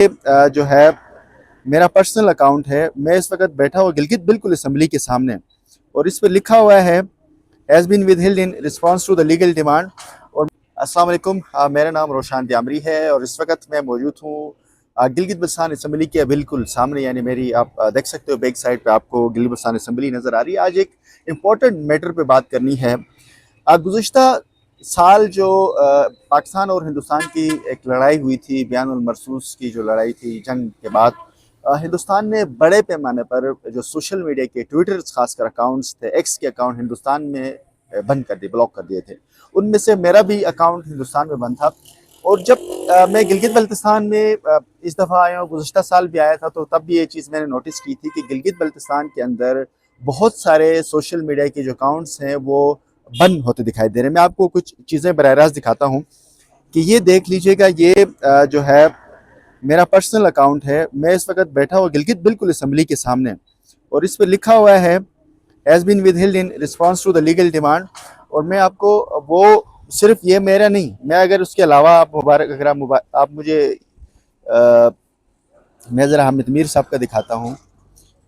जो है मेरा पर्सनल अकाउंट है। मैं इस वक्त बैठा हुआ गिलगित बिल्कुल असम्बली के सामने, और इस पर लिखा हुआ है has been withheld in response to the legal demand. और अस्सलाम वालेकुम, मेरा नाम रोशान त्यामरी है और इस वक्त मैं मौजूद हूँ गिलगित बल्तिस्तान असम्बली के बिल्कुल सामने, यानी मेरी आप देख सकते हो बैक साइड पे आपको गिलगित बल्तिस्तान असम्बली नज़र आ रही है। आज एक इम्पॉर्टेंट मैटर पे बात करनी है। गुज़िश्ता साल जो पाकिस्तान और हिंदुस्तान की एक लड़ाई हुई थी, बयानुल मरसूस की जो लड़ाई थी जंग के बाद, हिंदुस्तान ने बड़े पैमाने पर जो सोशल मीडिया के ट्विटर खासकर अकाउंट्स थे, एक्स के अकाउंट हिंदुस्तान में बंद कर दिए, ब्लॉक कर दिए थे। उनमें से मेरा भी अकाउंट हिंदुस्तान में बंद था। और जब मैं गिलगित बल्तिस्तान में इस दफ़ा आया हूँ, गुज़िश्ता साल भी आया था, तो तब भी ये चीज़ मैंने नोटिस की थी कि गिलगित बल्तिस्तान के अंदर बहुत सारे सोशल मीडिया के जो अकाउंट्स हैं वो बंद होते दिखाई दे रहे हैं। मैं आपको कुछ चीज़ें बराह रास्त दिखाता हूँ कि ये देख लीजिएगा। ये जो है मेरा पर्सनल अकाउंट है। मैं इस वक्त बैठा हुआ गिलगित बिल्कुल असम्बली के सामने, और इस पर लिखा हुआ है has been withheld in response to the legal demand. और मैं आपको वो सिर्फ ये मेरा नहीं, मैं अगर उसके अलावा आप मुबारक अगर आप मुझे मैं ज़रा हामिद मीर साहब का दिखाता हूँ।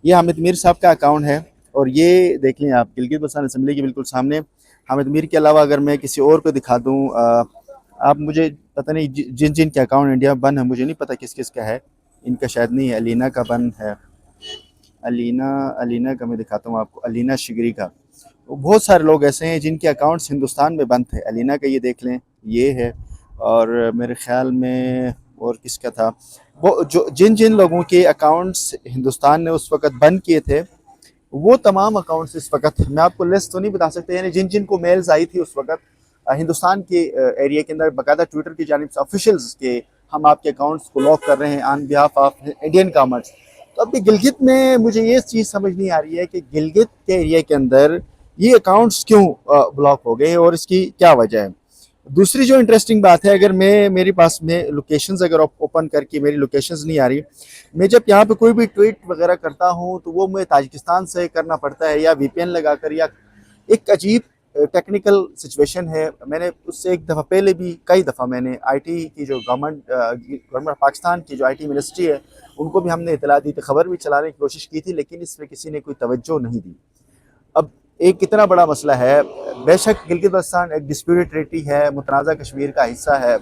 ये हामिद मीर साहब का अकाउंट है, और ये देख लें आप गिलगित बल्तिस्तान असम्बली के बिल्कुल सामने। हामिद मीर के अलावा अगर मैं किसी और को दिखा दूँ, आप मुझे पता नहीं जिन जिन के अकाउंट इंडिया बंद है, मुझे नहीं पता किस किस का है। इनका शायद नहीं है, अलीना का बंद है। अलीना अलीना का मैं दिखाता हूँ आपको, अलीना शिगरी का। तो बहुत सारे लोग ऐसे हैं जिनके अकाउंट्स हिंदुस्तान में बंद थे। अलीना का ये देख लें, ये है। और मेरे ख्याल में और किसका था, वो जो जिन जिन लोगों के अकाउंट्स हिंदुस्तान ने उस वक़्त बंद किए थे, वो तमाम अकाउंट्स इस वक्त, मैं आपको लिस्ट तो नहीं बता सकता, यानी जिन जिन को मेल्स आई थी उस वक्त हिंदुस्तान के एरिया के अंदर बाकायदा ट्विटर की जानिब से ऑफिशियल्स के, हम आपके अकाउंट्स को लॉक कर रहे हैं on behalf of Indian commerce. तो अभी गिलगित में मुझे ये चीज़ समझ नहीं आ रही है कि गिलगित के एरिया के अंदर ये अकाउंट्स क्यों ब्लॉक हो गए और इसकी क्या वजह है। दूसरी जो इंटरेस्टिंग बात है, अगर मैं मेरे पास में लोकेशंस अगर ओपन करके मेरी लोकेशंस नहीं आ रही, मैं जब यहाँ पे कोई भी ट्वीट वगैरह करता हूँ तो वो मैं ताजिकिस्तान से करना पड़ता है, या वीपीएन लगाकर, या एक अजीब टेक्निकल सिचुएशन है। मैंने उससे एक दफ़ा पहले भी कई दफ़ा मैंने आईटी की जो गवर्नमेंट पाकिस्तान की जो आईटी मिनिस्ट्री है, उनको भी हमने इतला दी थी, खबर भी चलाने की कोशिश की थी, लेकिन इस पर किसी ने कोई तवज्जो नहीं दी। अब एक कितना बड़ा मसला है, बेशक गिलगित बल्तिस्तान एक डिस्प्यूटेड टेरिटरी है, मुतनाज़ा कश्मीर का हिस्सा है,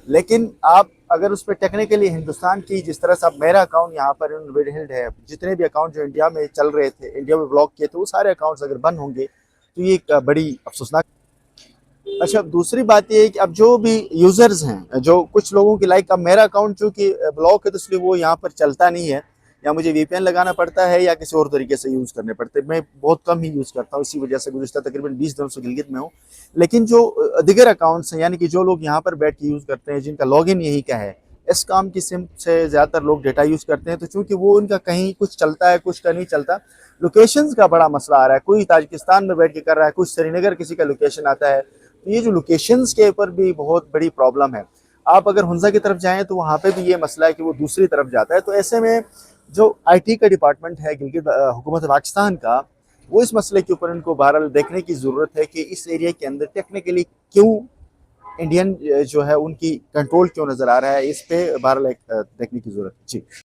लेकिन आप अगर उस पर टेक्निकली हिंदुस्तान की, जिस तरह से अब मेरा अकाउंट यहाँ पर विदहेल्ड है, जितने भी अकाउंट जो इंडिया में चल रहे थे, इंडिया में ब्लॉक किए थे, वो सारे अकाउंट्स अगर बंद होंगे तो ये एक बड़ी अफसोसनाक। अच्छा, दूसरी बात ये है कि अब जो भी यूज़र्स हैं, जो कुछ लोगों की लाइक, अब मेरा अकाउंट चूँकि ब्लॉक है तो इसलिए वो यहाँ पर चलता नहीं है, या मुझे वीपीएन लगाना पड़ता है या किसी और तरीके से यूज़ करने पड़ते हैं। मैं बहुत कम ही यूज़ करता हूँ, इसी वजह से गुज़िश्ता तकरीबन 20 दिनों से गिलगित में हूँ। लेकिन जो दीगर अकाउंट्स हैं, यानी कि जो लोग यहाँ पर बैठ के यूज़ करते हैं, जिनका लॉगिन यहीं का है, इस काम की सिम से ज़्यादातर लोग डेटा यूज़ करते हैं, तो चूँकि वो उनका कहीं कुछ चलता है, कुछ का नहीं चलता। लोकेशंस का बड़ा मसला आ रहा है, कोई ताजिकिस्तान में बैठ के कर रहा है, कुछ श्रीनगर किसी का लोकेशन आता है, तो ये जो लोकेशंस के ऊपर भी बहुत बड़ी प्रॉब्लम है। आप अगर हुंजा की तरफ जाएँ तो वहाँ पे भी ये मसला है कि वो दूसरी तरफ जाता है। तो ऐसे में जो आईटी का डिपार्टमेंट है गिलगित हुकूमत पाकिस्तान का, वो इस मसले के ऊपर इनको बहरहाल देखने की ज़रूरत है कि इस एरिया के अंदर टेक्निकली क्यों इंडियन जो है उनकी कंट्रोल क्यों नज़र आ रहा है, इस पे बहरहाल एक देखने की ज़रूरत है। जी।